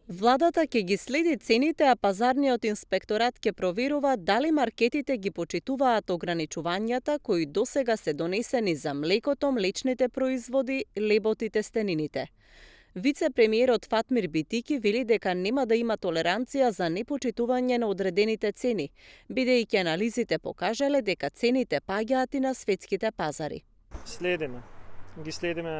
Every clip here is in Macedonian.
Владата ќе ги следи цените, а пазарниот инспекторат ќе проверува дали маркетите ги почитуваат ограничувањата кои досега се донесени за млекото, млечните производи, лебот и тестенините. Вице-премиерот Фатмир Битики вели дека нема да има толеранција за непочитување на одредените цени, бидејќи анализите покажале дека цените паѓаат и на светските пазари. Ги следиме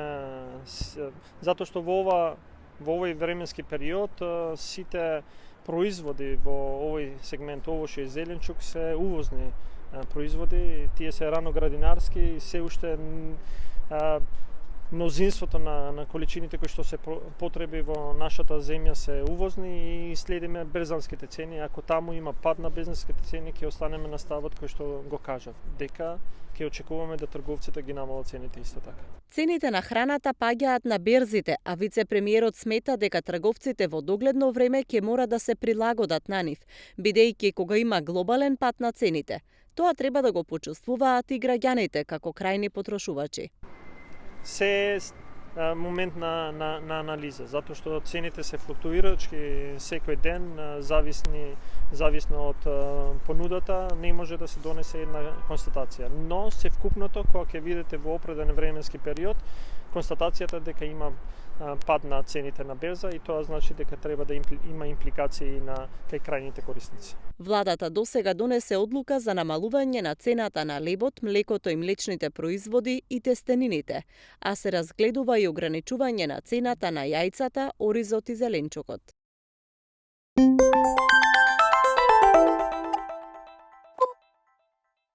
затоа што во овој временски период сите производи во овој сегмент, овош и зеленчук, се увозни производи, тие се раноградинарски и се уште мнозинството на количините кои што се потреби во нашата земја се увозни и следиме берзанските цени. Ако таму има пад на берзанските цени, ќе останеме на ставот кој што го кажав, дека ќе очекуваме да трговците ги намалат цените исто така. Цените на храната паѓаат на берзите, а вице-премиерот смета дека трговците во догледно време ќе мора да се прилагодат на нив, бидејќи кога има глобален пат на цените, тоа треба да го почувствуваат и граѓаните како крајни потрошувачи. Се момент на анализа, затоа што цените се флуктуирачки секој ден, зависно од понудата, не може да се донесе една констатација. Но севкупното, кога ќе видите во определен временски период, констатацијата дека има пад на цените на берза и тоа значи дека треба да има импликации на кај крајните корисници. Владата досега донесе одлука за намалување на цената на лебот, млекото и млечните производи и тестенините, а се разгледува и ограничување на цената на јајцата, оризот и зеленчукот.